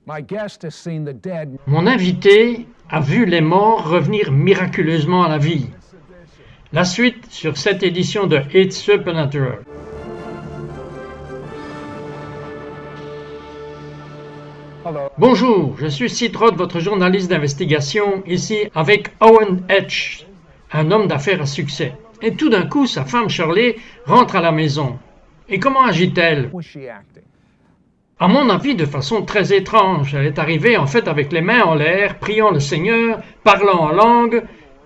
Mon invité a vu les morts revenir miraculeusement à la vie. La suite sur cette édition de It's Supernatural. Bonjour, je suis Citrode, votre journaliste d'investigation, ici avec Owen Etch, un homme d'affaires à succès. Et tout d'un coup, sa femme Shirley rentre à la maison. Et comment agit-elle? À mon avis, de façon très étrange. Elle est arrivée en fait avec les mains en l'air, priant le Seigneur, parlant en langue.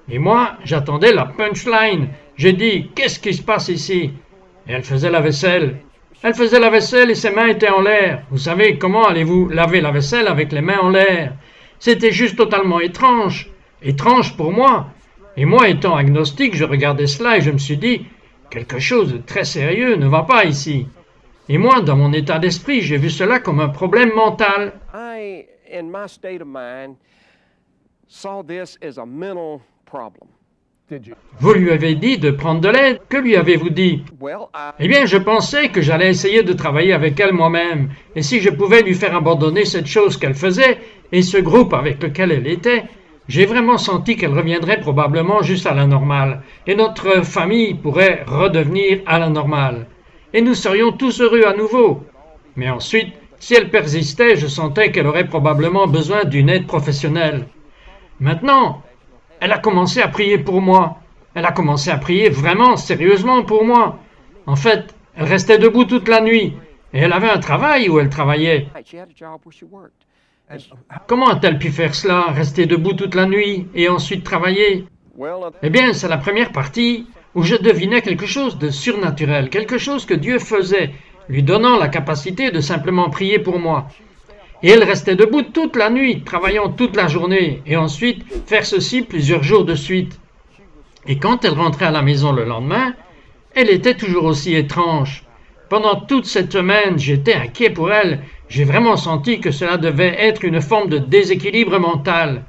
Et moi, j'attendais la punchline. J'ai dit, qu'est-ce qui se passe ici? Et elle faisait la vaisselle. Elle faisait la vaisselle et ses mains étaient en l'air. Vous savez, comment allez-vous laver la vaisselle avec les mains en l'air? C'était juste totalement étrange. Étrange pour moi. Et moi, étant agnostique, je regardais cela et je me suis dit, quelque chose de très sérieux ne va pas ici. Et moi, dans mon état d'esprit, j'ai vu cela comme un problème mental. I, in my state of mind, saw this as a mental problem. Vous lui avez dit de prendre de l'aide. Que lui avez-vous dit? Eh bien, je pensais que j'allais essayer de travailler avec elle moi-même. Et si je pouvais lui faire abandonner cette chose qu'elle faisait et ce groupe avec lequel elle était, j'ai vraiment senti qu'elle reviendrait probablement juste à la normale. Et notre famille pourrait redevenir à la normale. Et nous serions tous heureux à nouveau. Mais ensuite, si elle persistait, je sentais qu'elle aurait probablement besoin d'une aide professionnelle. Maintenant, elle a commencé à prier pour moi. Elle a commencé à prier vraiment sérieusement pour moi. En fait, elle restait debout toute la nuit. Et elle avait un travail où elle travaillait. Comment a-t-elle pu faire cela, rester debout toute la nuit et ensuite travailler? Eh bien, c'est la première partie où je devinais quelque chose de surnaturel, quelque chose que Dieu faisait, lui donnant la capacité de simplement prier pour moi. Et elle restait debout toute la nuit, travaillant toute la journée, et ensuite faire ceci plusieurs jours de suite. Et quand elle rentrait à la maison le lendemain, elle était toujours aussi étrange. Pendant toute cette semaine, j'étais inquiet pour elle. J'ai vraiment senti que cela devait être une forme de déséquilibre mental.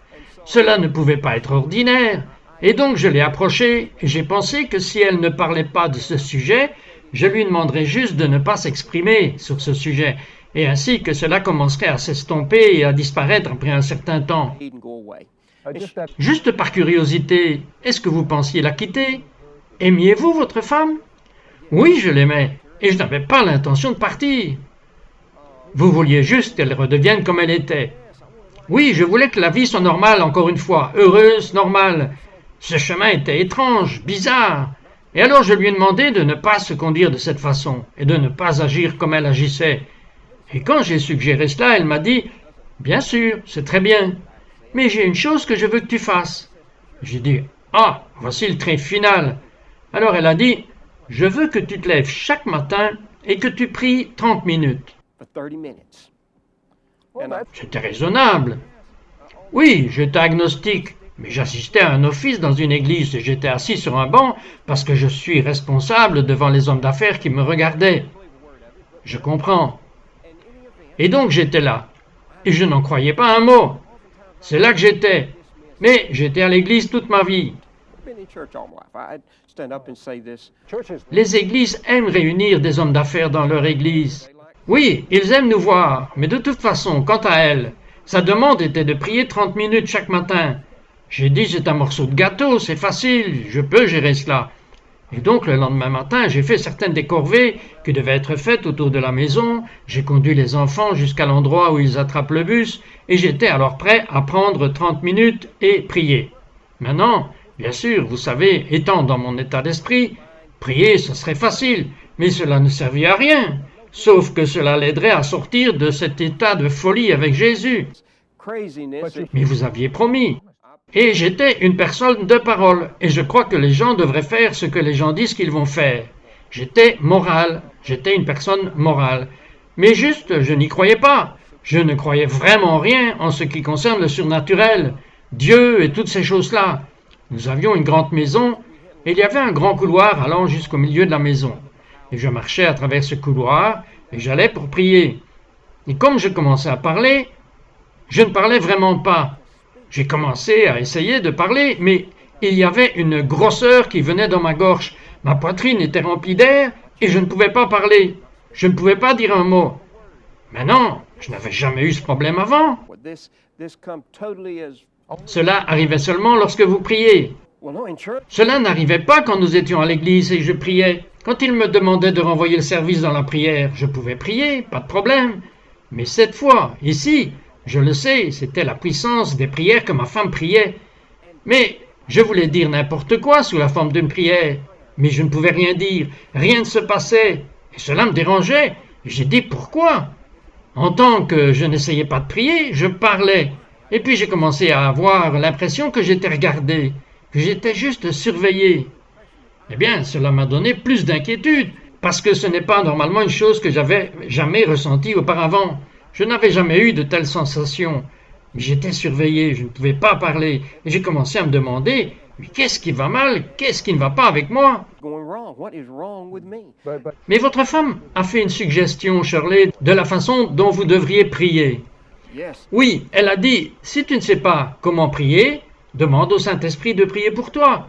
Cela ne pouvait pas être ordinaire. Et donc je l'ai approchée et j'ai pensé que si elle ne parlait pas de ce sujet, je lui demanderais juste de ne pas s'exprimer sur ce sujet, et ainsi que cela commencerait à s'estomper et à disparaître après un certain temps. Juste par curiosité, est-ce que vous pensiez la quitter? Aimiez-vous votre femme? Oui, je l'aimais, et je n'avais pas l'intention de partir. Vous vouliez juste qu'elle redevienne comme elle était. Oui, je voulais que la vie soit normale encore une fois, heureuse, normale. Ce chemin était étrange, bizarre. Et alors je lui ai demandé de ne pas se conduire de cette façon et de ne pas agir comme elle agissait. Et quand j'ai suggéré cela, elle m'a dit « Bien sûr, c'est très bien, mais j'ai une chose que je veux que tu fasses. » J'ai dit « Ah, voici le trait final. » Alors elle a dit « Je veux que tu te lèves chaque matin et que tu pries 30 minutes. » C'était raisonnable. Oui, j'étais agnostique. Mais j'assistais à un office dans une église et j'étais assis sur un banc parce que je suis responsable devant les hommes d'affaires qui me regardaient. Je comprends. Et donc j'étais là. Et je n'en croyais pas un mot. C'est là que j'étais. Mais j'étais à l'église toute ma vie. Les églises aiment réunir des hommes d'affaires dans leur église. Oui, ils aiment nous voir. Mais de toute façon, quant à elle, sa demande était de prier 30 minutes chaque matin. J'ai dit, c'est un morceau de gâteau, c'est facile, je peux gérer cela. Et donc, le lendemain matin, j'ai fait certaines des corvées qui devaient être faites autour de la maison, j'ai conduit les enfants jusqu'à l'endroit où ils attrapent le bus, et j'étais alors prêt à prendre 30 minutes et prier. Maintenant, bien sûr, vous savez, étant dans mon état d'esprit, prier, ce serait facile, mais cela ne servit à rien, sauf que cela l'aiderait à sortir de cet état de folie avec Jésus. Mais vous aviez promis. Et j'étais une personne de parole, et je crois que les gens devraient faire ce que les gens disent qu'ils vont faire. J'étais moral, j'étais une personne morale. Mais juste, je n'y croyais pas. Je ne croyais vraiment rien en ce qui concerne le surnaturel, Dieu et toutes ces choses-là. Nous avions une grande maison, et il y avait un grand couloir allant jusqu'au milieu de la maison. Et je marchais à travers ce couloir, et j'allais pour prier. Et comme je commençais à parler, je ne parlais vraiment pas. J'ai commencé à essayer de parler, mais il y avait une grosseur qui venait dans ma gorge. Ma poitrine était remplie d'air et je ne pouvais pas parler. Je ne pouvais pas dire un mot. Maintenant, Je n'avais jamais eu ce problème avant. This come totally as... Cela arrivait seulement lorsque vous priez. Well, no, in church. Cela n'arrivait pas quand nous étions à l'église et je priais. Quand il me demandait de renvoyer le service dans la prière, je pouvais prier, pas de problème. Mais cette fois, ici, je le sais, c'était la puissance des prières que ma femme priait. Mais je voulais dire n'importe quoi sous la forme d'une prière. Mais je ne pouvais rien dire, rien ne se passait. Et cela me dérangeait. J'ai dit pourquoi? En tant que je n'essayais pas de prier, je parlais. Et puis j'ai commencé à avoir l'impression que j'étais regardé, que j'étais juste surveillé. Eh bien, cela m'a donné plus d'inquiétude, parce que ce n'est pas normalement une chose que j'avais jamais ressentie auparavant. Je n'avais jamais eu de telles sensations. Mais j'étais surveillé, je ne pouvais pas parler, et j'ai commencé à me demander, mais qu'est-ce qui va mal? Qu'est-ce qui ne va pas avec moi? Going wrong. What is wrong with me? Mais votre femme a fait une suggestion, Shirley, de la façon dont vous devriez prier. Yes. Oui, elle a dit, si tu ne sais pas comment prier, demande au Saint-Esprit de prier pour toi.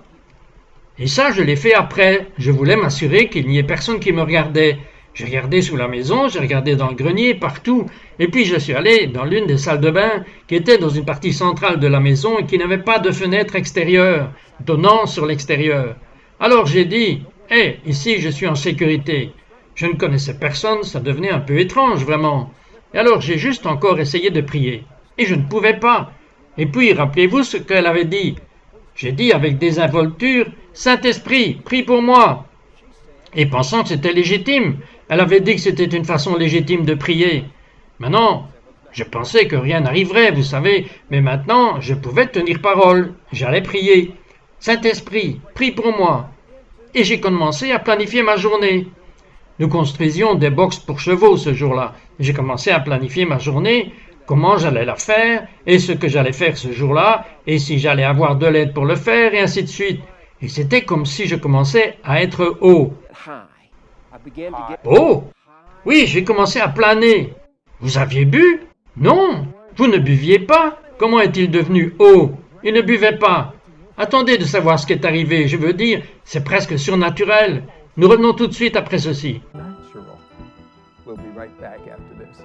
Et ça, je l'ai fait après. Je voulais m'assurer qu'il n'y ait personne qui me regardait. J'ai regardé sous la maison, j'ai regardé dans le grenier, partout. Et puis je suis allé dans l'une des salles de bain qui était dans une partie centrale de la maison et qui n'avait pas de fenêtre extérieure, donnant sur l'extérieur. Alors j'ai dit, « Hé, ici je suis en sécurité. » Je ne connaissais personne, ça devenait un peu étrange, vraiment. Et alors j'ai juste encore essayé de prier. Et je ne pouvais pas. Et puis, rappelez-vous ce qu'elle avait dit. J'ai dit avec désinvolture, « Saint-Esprit, prie pour moi !» Et pensant que c'était légitime, elle avait dit que c'était une façon légitime de prier. Maintenant, je pensais que rien n'arriverait, vous savez, mais maintenant, je pouvais tenir parole. J'allais prier. « Saint-Esprit, prie pour moi !» Et j'ai commencé à planifier ma journée. Nous construisions des boxes pour chevaux ce jour-là. J'ai commencé à planifier ma journée, comment j'allais la faire, et ce que j'allais faire ce jour-là, et si j'allais avoir de l'aide pour le faire, et ainsi de suite. Et c'était comme si je commençais à être haut. High. I began to get Oh! Oui, j'ai commencé à planer. Vous aviez bu? Non, vous ne buviez pas. Comment est-il devenu haut? Il ne buvait pas. Attendez de savoir ce qui est arrivé, je veux dire, c'est presque surnaturel. Nous revenons tout de suite après ceci. natural. We'll be right back after this.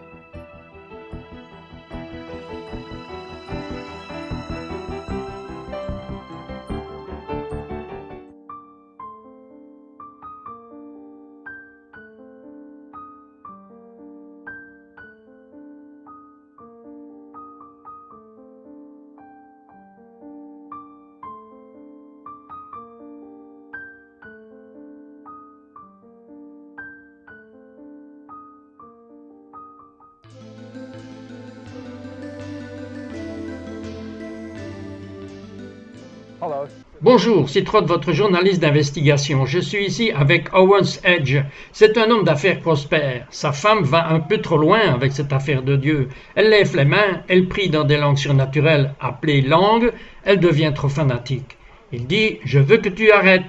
Hello. Bonjour, c'est Trott, votre journaliste d'investigation. Je suis ici avec Owens Edge. C'est un homme d'affaires prospère. Sa femme va un peu trop loin avec cette affaire de Dieu. Elle lève les mains, elle prie dans des langues surnaturelles appelées langues, elle devient trop fanatique. Il dit « Je veux que tu arrêtes ».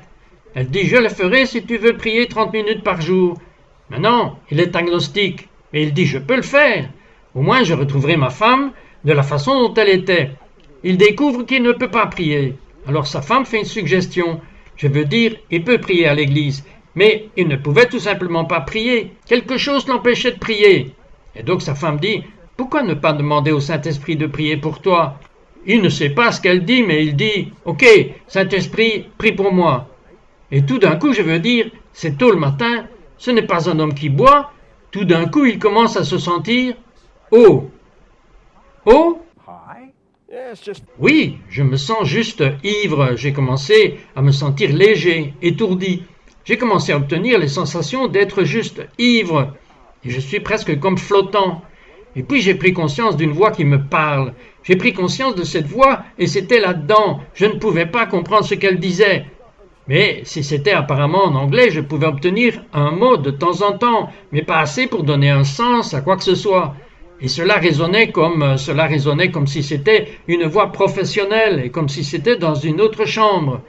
Elle dit « Je le ferai si tu veux prier 30 minutes par jour ». Maintenant, il est agnostique, mais il dit « Je peux le faire ». Au moins, je retrouverai ma femme de la façon dont elle était. Il découvre qu'il ne peut pas prier. Alors sa femme fait une suggestion. Je veux dire, il peut prier à l'église, mais il ne pouvait tout simplement pas prier. Quelque chose l'empêchait de prier. Et donc sa femme dit, « Pourquoi ne pas demander au Saint-Esprit de prier pour toi ?» Il ne sait pas ce qu'elle dit, mais il dit, « Ok, Saint-Esprit, prie pour moi. » Et tout d'un coup, je veux dire, c'est tôt le matin, ce n'est pas un homme qui boit. Tout d'un coup, il commence à se sentir haut. Haut? High? Yeah, it's just Oui, je me sens juste ivre. J'ai commencé à me sentir léger, étourdi. J'ai commencé à obtenir les sensations d'être juste ivre. Et je suis presque comme flottant. Et puis j'ai pris conscience d'une voix qui me parle. J'ai pris conscience de cette voix et c'était là-dedans. Je ne pouvais pas comprendre ce qu'elle disait. Mais si c'était apparemment en anglais, je pouvais obtenir un mot de temps en temps, mais pas assez pour donner un sens à quoi que ce soit. Et cela résonnait comme si c'était une voix professionnelle et comme si c'était dans une autre chambre.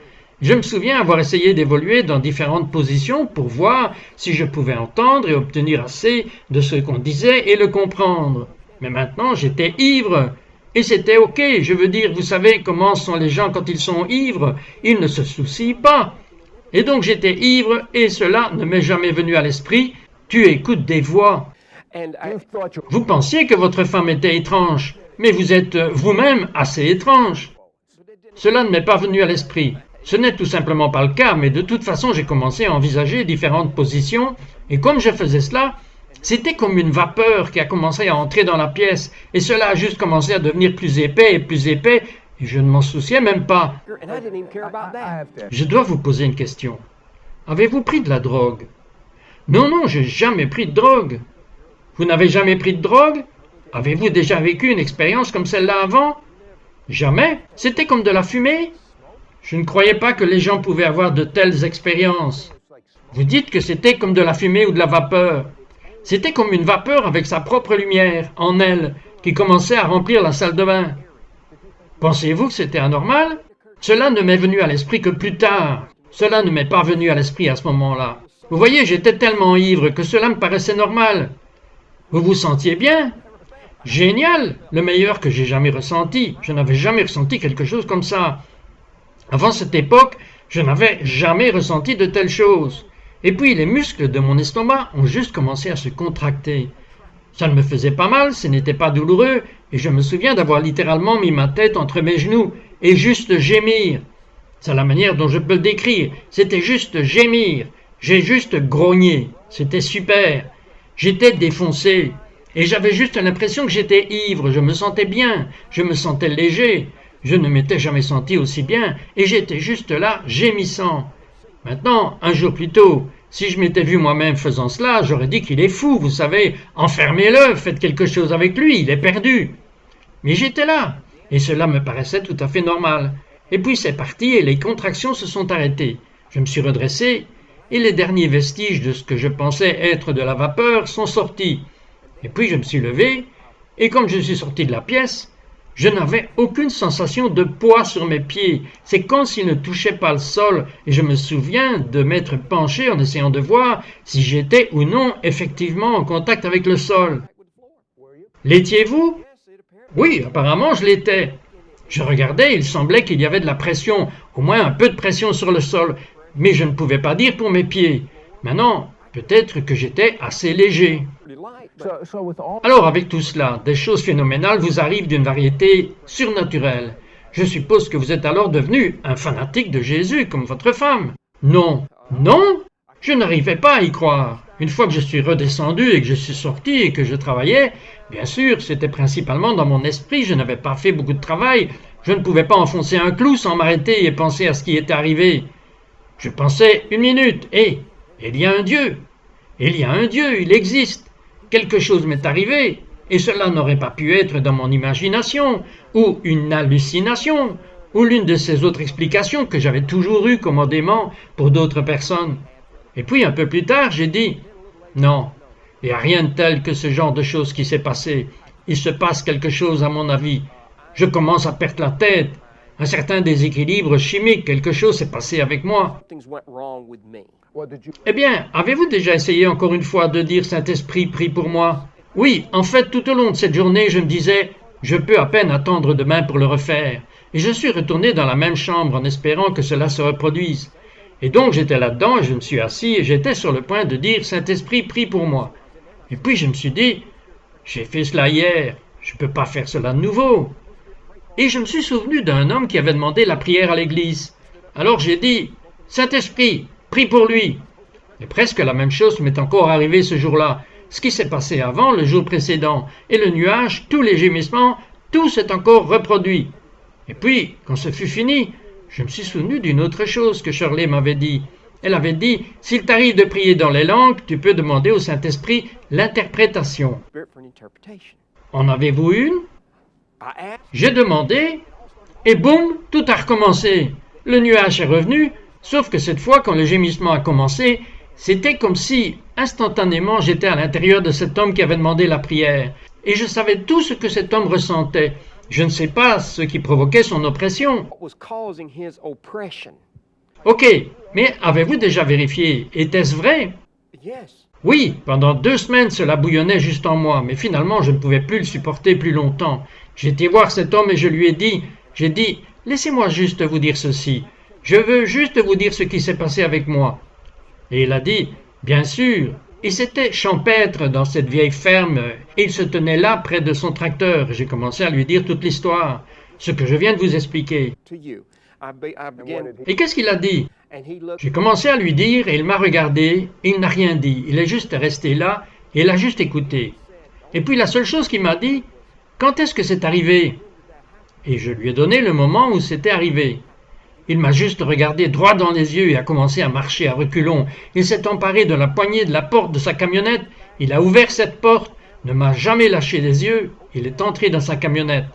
Je me souviens avoir essayé d'évoluer dans différentes positions pour voir si je pouvais entendre et obtenir assez de ce qu'on disait et le comprendre. Mais maintenant, j'étais ivre. Et c'était ok, je veux dire, vous savez comment sont les gens quand ils sont ivres, ils ne se soucient pas. Et donc j'étais ivre et cela ne m'est jamais venu à l'esprit. Tu écoutes des voix. Vous pensiez que votre femme était étrange, mais vous êtes vous-même assez étrange. Cela ne m'est pas venu à l'esprit. Ce n'est tout simplement pas le cas, mais de toute façon j'ai commencé à envisager différentes positions, et comme je faisais cela, c'était comme une vapeur qui a commencé à entrer dans la pièce, et cela a juste commencé à devenir plus épais, et je ne m'en souciais même pas. Je dois vous poser une question. Avez-vous pris de la drogue? Non, non, j'ai jamais pris de drogue. Vous n'avez jamais pris de drogue? Avez-vous déjà vécu une expérience comme celle-là avant? Jamais? C'était comme de la fumée? Je ne croyais pas que les gens pouvaient avoir de telles expériences. Vous dites que c'était comme de la fumée ou de la vapeur. C'était comme une vapeur avec sa propre lumière, en elle, qui commençait à remplir la salle de bain. Pensez-vous que c'était anormal? Cela ne m'est venu à l'esprit que plus tard. Cela ne m'est pas venu à l'esprit à ce moment-là. Vous voyez, j'étais tellement ivre que cela me paraissait normal. Vous vous sentiez bien? Génial! Le meilleur que j'ai jamais ressenti. Je n'avais jamais ressenti quelque chose comme ça. Avant cette époque, je n'avais jamais ressenti de telles choses. Et puis les muscles de mon estomac ont juste commencé à se contracter. Ça ne me faisait pas mal, ce n'était pas douloureux, et je me souviens d'avoir littéralement mis ma tête entre mes genoux et juste gémir. C'est la manière dont je peux le décrire. C'était juste gémir. J'ai juste grogné. C'était super. J'étais défoncé. Et j'avais juste l'impression que j'étais ivre. Je me sentais bien. Je me sentais léger. Je ne m'étais jamais senti aussi bien. Et j'étais juste là, gémissant. Maintenant, un jour plus tôt, si je m'étais vu moi-même faisant cela, j'aurais dit qu'il est fou, vous savez. Enfermez-le, faites quelque chose avec lui, il est perdu. Mais j'étais là. Et cela me paraissait tout à fait normal. Et puis c'est parti et les contractions se sont arrêtées. Je me suis redressé et les derniers vestiges de ce que je pensais être de la vapeur sont sortis. Et puis je me suis levé et comme je suis sorti de la pièce, je n'avais aucune sensation de poids sur mes pieds. C'est comme s'ils ne touchaient pas le sol et je me souviens de m'être penché en essayant de voir si j'étais ou non effectivement en contact avec le sol. L'étiez-vous? Oui, apparemment je l'étais. Je regardais, il semblait qu'il y avait de la pression, au moins un peu de pression sur le sol, mais je ne pouvais pas dire pour mes pieds. Maintenant, peut-être que j'étais assez léger. Alors, avec tout cela, des choses phénoménales vous arrivent d'une variété surnaturelle. Je suppose que vous êtes alors devenu un fanatique de Jésus, comme votre femme. Non, non, je n'arrivais pas à y croire. Une fois que je suis redescendu et que je suis sorti et que je travaillais, bien sûr, c'était principalement dans mon esprit, je n'avais pas fait beaucoup de travail, je ne pouvais pas enfoncer un clou sans m'arrêter et penser à ce qui était arrivé. Je pensais une minute, il y a un Dieu, il y a un Dieu, il existe. Quelque chose m'est arrivé, et cela n'aurait pas pu être dans mon imagination, ou une hallucination, ou l'une de ces autres explications que j'avais toujours eues commodément pour d'autres personnes. Et puis un peu plus tard, j'ai dit « Non, il n'y a rien de tel que ce genre de choses qui s'est passé. Il se passe quelque chose à mon avis. Je commence à perdre la tête. Un certain déséquilibre chimique, quelque chose s'est passé avec moi. » Eh bien, avez-vous déjà essayé encore une fois de dire « Saint-Esprit, prie pour moi » ? Oui, en fait, tout au long de cette journée, je me disais « Je peux à peine attendre demain pour le refaire. » Et je suis retourné dans la même chambre en espérant que cela se reproduise. Et donc j'étais là-dedans, je me suis assis et j'étais sur le point de dire « Saint-Esprit, prie pour moi ». Et puis je me suis dit « J'ai fait cela hier, je ne peux pas faire cela de nouveau. » Et je me suis souvenu d'un homme qui avait demandé la prière à l'église. Alors j'ai dit « Saint-Esprit, prie pour lui ». Et presque la même chose m'est encore arrivé ce jour-là. Ce qui s'est passé avant, le jour précédent, et le nuage, tous les gémissements, tout s'est encore reproduit. Et puis, quand ce fut fini, je me suis souvenu d'une autre chose que Shirley m'avait dit. Elle avait dit, s'il t'arrive de prier dans les langues, tu peux demander au Saint-Esprit l'interprétation. En avez-vous une? J'ai demandé, et boum, tout a recommencé. Le nuage est revenu, sauf que cette fois, quand le gémissement a commencé, c'était comme si, instantanément, j'étais à l'intérieur de cet homme qui avait demandé la prière. Et je savais tout ce que cet homme ressentait. Je ne sais pas ce qui provoquait son oppression. Ok, mais avez-vous déjà vérifié? Était-ce vrai? Oui, pendant 2 semaines, cela bouillonnait juste en moi, mais finalement, je ne pouvais plus le supporter plus longtemps. J'ai été voir cet homme et je lui ai dit, laissez-moi juste vous dire ceci. Je veux juste vous dire ce qui s'est passé avec moi. Et il a dit, bien sûr, Et c'était champêtre dans cette vieille ferme, et il se tenait là près de son tracteur. J'ai commencé à lui dire toute l'histoire, ce que je viens de vous expliquer. Et qu'est-ce qu'il a dit? J'ai commencé à lui dire, et il m'a regardé, et il n'a rien dit. Il est juste resté là, et il a juste écouté. Et puis la seule chose qu'il m'a dit, quand est-ce que c'est arrivé? Et je lui ai donné le moment où c'était arrivé. Il m'a juste regardé droit dans les yeux et a commencé à marcher à reculons. Il s'est emparé de la poignée de la porte de sa camionnette. Il a ouvert cette porte, ne m'a jamais lâché les yeux. Il est entré dans sa camionnette.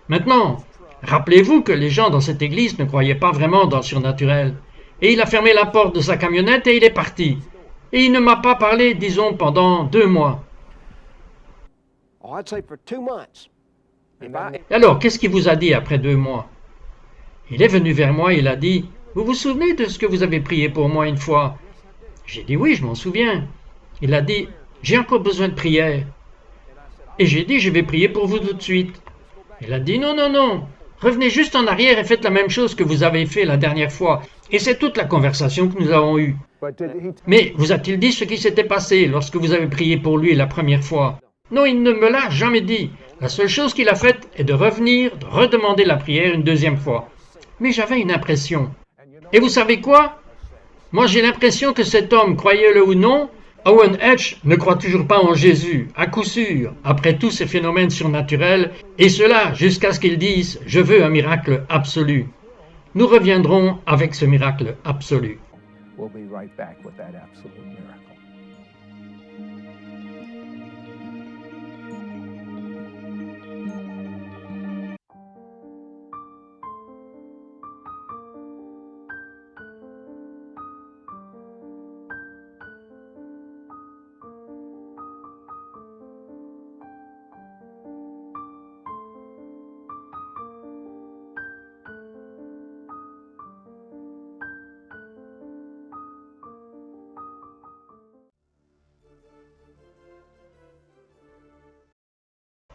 Maintenant, rappelez-vous que les gens dans cette église ne croyaient pas vraiment dans le surnaturel. Et il a fermé la porte de sa camionnette et il est parti. Et il ne m'a pas parlé, disons, pendant 2 mois. Et alors, qu'est-ce qu'il vous a dit après 2 mois? Il est venu vers moi et il a dit, « Vous vous souvenez de ce que vous avez prié pour moi une fois ?» J'ai dit, « Oui, je m'en souviens. » Il a dit, « J'ai encore besoin de prière. » Et j'ai dit, « Je vais prier pour vous tout de suite. » Il a dit, « Non, non, non. Revenez juste en arrière et faites la même chose que vous avez fait la dernière fois. » Et c'est toute la conversation que nous avons eue. Mais vous a-t-il dit ce qui s'était passé lorsque vous avez prié pour lui la première fois? Non, il ne me l'a jamais dit. La seule chose qu'il a faite est de revenir, de redemander la prière une 2e fois. Mais j'avais une impression. Et vous savez quoi? Moi j'ai l'impression que cet homme, croyez-le ou non, Owen Hedge ne croit toujours pas en Jésus, à coup sûr, après tous ces phénomènes surnaturels, et cela jusqu'à ce qu'il dise « Je veux un miracle absolu ». Nous reviendrons avec ce miracle absolu. We'll be right back with that absolute miracle.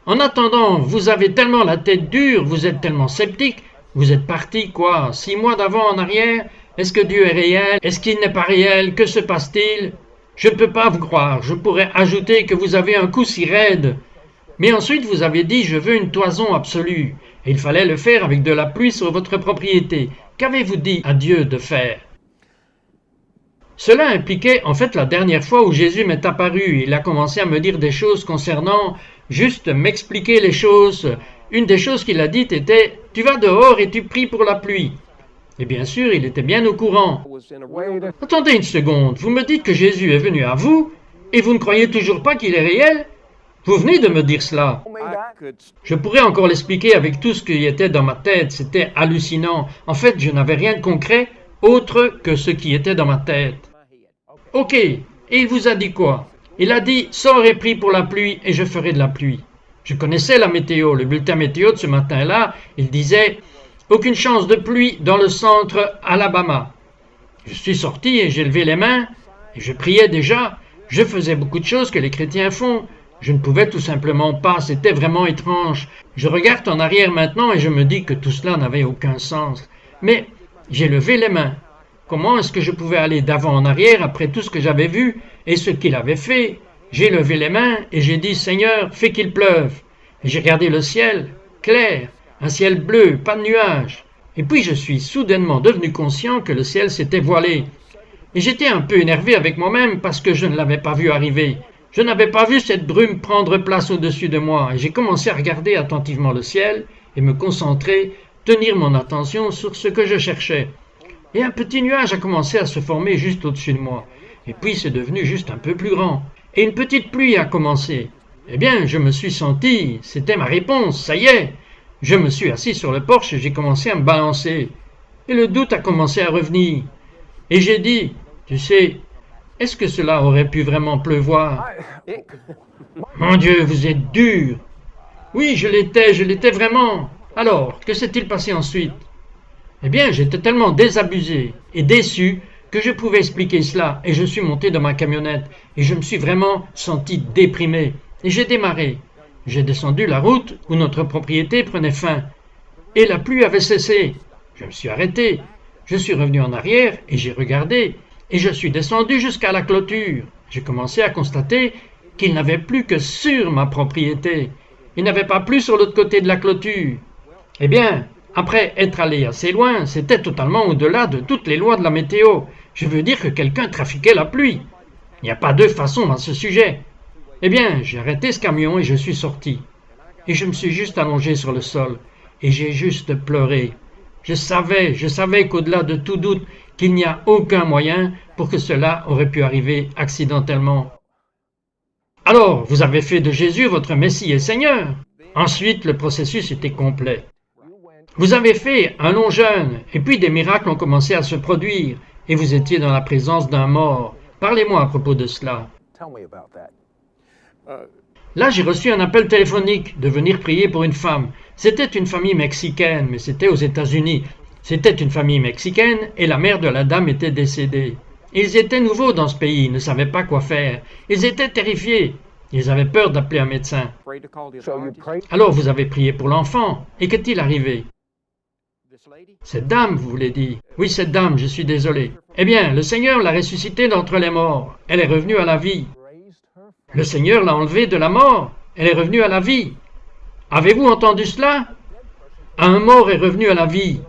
En attendant, vous avez tellement la tête dure, vous êtes tellement sceptique, vous êtes parti, 6 mois d'avant en arrière? Est-ce que Dieu est réel? Est-ce qu'il n'est pas réel? Que se passe-t-il? Je ne peux pas vous croire, je pourrais ajouter que vous avez un coup si raide. Mais ensuite vous avez dit, je veux une toison absolue, et il fallait le faire avec de la pluie sur votre propriété. Qu'avez-vous dit à Dieu de faire? Cela impliquait en fait la dernière fois où Jésus m'est apparu. Il a commencé à me dire des choses concernant juste m'expliquer les choses. Une des choses qu'il a dites était « Tu vas dehors et tu pries pour la pluie ». Et bien sûr, il était bien au courant. Attendez une seconde, vous me dites que Jésus est venu à vous et vous ne croyez toujours pas qu'il est réel? Vous venez de me dire cela. Je pourrais encore l'expliquer avec tout ce qui était dans ma tête. C'était hallucinant. En fait, je n'avais rien de concret autre que ce qui était dans ma tête. Ok, et il vous a dit quoi? Il a dit, sors et prie pour la pluie et je ferai de la pluie. Je connaissais la météo, le bulletin météo de ce matin-là, il disait, aucune chance de pluie dans le centre Alabama. Je suis sorti et j'ai levé les mains, et je priais déjà, je faisais beaucoup de choses que les chrétiens font. Je ne pouvais tout simplement pas, c'était vraiment étrange. Je regarde en arrière maintenant et je me dis que tout cela n'avait aucun sens. Mais j'ai levé les mains. Comment est-ce que je pouvais aller d'avant en arrière après tout ce que j'avais vu et ce qu'il avait fait? J'ai levé les mains et j'ai dit, Seigneur, fais qu'il pleuve. Et j'ai regardé le ciel, clair, un ciel bleu, pas de nuages. Et puis je suis soudainement devenu conscient que le ciel s'était voilé. Et j'étais un peu énervé avec moi-même parce que je ne l'avais pas vu arriver. Je n'avais pas vu cette brume prendre place au-dessus de moi. Et j'ai commencé à regarder attentivement le ciel et me concentrer, tenir mon attention sur ce que je cherchais. Et un petit nuage a commencé à se former juste au-dessus de moi. Et puis c'est devenu juste un peu plus grand. Et une petite pluie a commencé. Eh bien, je me suis senti, c'était ma réponse, ça y est. Je me suis assis sur le porche et j'ai commencé à me balancer. Et le doute a commencé à revenir. Et j'ai dit, tu sais, est-ce que cela aurait pu vraiment pleuvoir? Mon Dieu, vous êtes dur. Oui, je l'étais vraiment. Alors, que s'est-il passé ensuite? Eh bien, j'étais tellement désabusé et déçu que je pouvais expliquer cela et je suis monté dans ma camionnette et je me suis vraiment senti déprimé et j'ai démarré. J'ai descendu la route où notre propriété prenait fin et la pluie avait cessé. Je me suis arrêté, je suis revenu en arrière et j'ai regardé et je suis descendu jusqu'à la clôture. j'ai commencé à constater qu'il n'avait plus que sur ma propriété. Il n'avait pas plus sur l'autre côté de la clôture. Eh bien, après être allé assez loin, c'était totalement au-delà de toutes les lois de la météo. Je veux dire que quelqu'un trafiquait la pluie. Il n'y a pas deux façons dans ce sujet. Eh bien, j'ai arrêté ce camion et je suis sorti. Et je me suis juste allongé sur le sol. Et j'ai juste pleuré. Je savais qu'au-delà de tout doute, qu'il n'y a aucun moyen pour que cela aurait pu arriver accidentellement. Alors, vous avez fait de Jésus votre Messie et Seigneur. Ensuite, le processus était complet. Vous avez fait un long jeûne, et puis des miracles ont commencé à se produire, et vous étiez dans la présence d'un mort. Parlez-moi à propos de cela. Tell me about that. Là, j'ai reçu un appel téléphonique de venir prier pour une femme. C'était une famille mexicaine, mais c'était aux États-Unis. C'était une famille mexicaine, et la mère de la dame était décédée. Ils étaient nouveaux dans ce pays, ne savaient pas quoi faire. Ils étaient terrifiés. Ils avaient peur d'appeler un médecin. Alors vous avez prié pour l'enfant. Et qu'est-il arrivé? Cette dame, vous voulez dire? Oui, cette dame, je suis désolé. Eh bien, le Seigneur l'a ressuscitée d'entre les morts. Elle est revenue à la vie. Le Seigneur l'a enlevée de la mort. Elle est revenue à la vie. Avez-vous entendu cela? Un mort est revenu à la vie.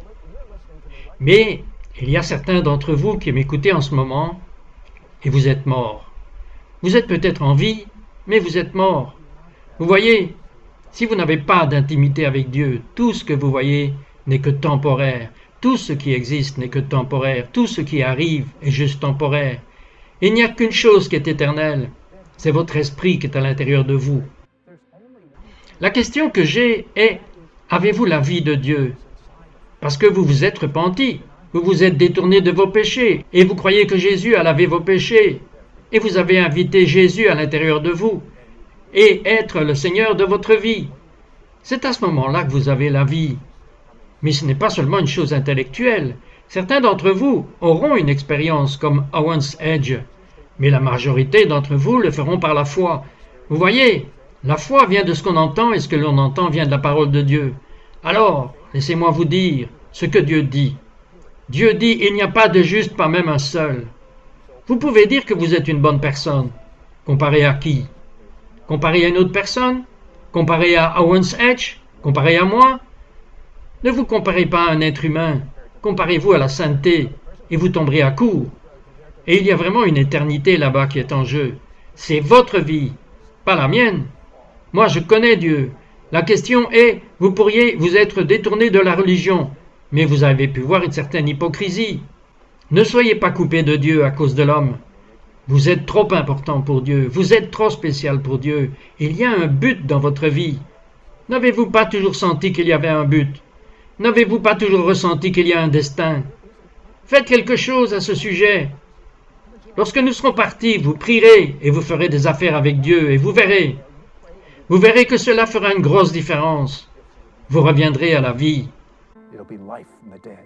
Mais il y a certains d'entre vous qui m'écoutez en ce moment et vous êtes morts. Vous êtes peut-être en vie, mais vous êtes morts. Vous voyez, si vous n'avez pas d'intimité avec Dieu, tout ce que vous voyez n'est que temporaire. Tout ce qui existe n'est que temporaire. Tout ce qui arrive est juste temporaire. Il n'y a qu'une chose qui est éternelle. C'est votre esprit qui est à l'intérieur de vous. La question que j'ai est, avez-vous la vie de Dieu? Parce que vous vous êtes repenti, vous vous êtes détourné de vos péchés, et vous croyez que Jésus a lavé vos péchés, et vous avez invité Jésus à l'intérieur de vous, et être le Seigneur de votre vie. C'est à ce moment-là que vous avez la vie. Mais ce n'est pas seulement une chose intellectuelle. Certains d'entre vous auront une expérience comme Owen's Edge, mais la majorité d'entre vous le feront par la foi. Vous voyez, la foi vient de ce qu'on entend et ce que l'on entend vient de la parole de Dieu. Alors, laissez-moi vous dire ce que Dieu dit. Dieu dit, il n'y a pas de juste, pas même un seul. Vous pouvez dire que vous êtes une bonne personne. Comparé à qui? Comparé à une autre personne? Comparé à Owen's Edge? Comparé à moi? Ne vous comparez pas à un être humain. Comparez-vous à la sainteté et vous tomberez à court. Et il y a vraiment une éternité là-bas qui est en jeu. C'est votre vie, pas la mienne. Moi, je connais Dieu. La question est, vous pourriez vous être détourné de la religion, mais vous avez pu voir une certaine hypocrisie. Ne soyez pas coupé de Dieu à cause de l'homme. Vous êtes trop important pour Dieu, vous êtes trop spécial pour Dieu. Il y a un but dans votre vie. N'avez-vous pas toujours senti qu'il y avait un but? N'avez-vous pas toujours ressenti qu'il y a un destin? Faites quelque chose à ce sujet. Lorsque nous serons partis, vous prierez et vous ferez des affaires avec Dieu et vous verrez. Vous verrez que cela fera une grosse différence. Vous reviendrez à la vie. It'll be life from the dead.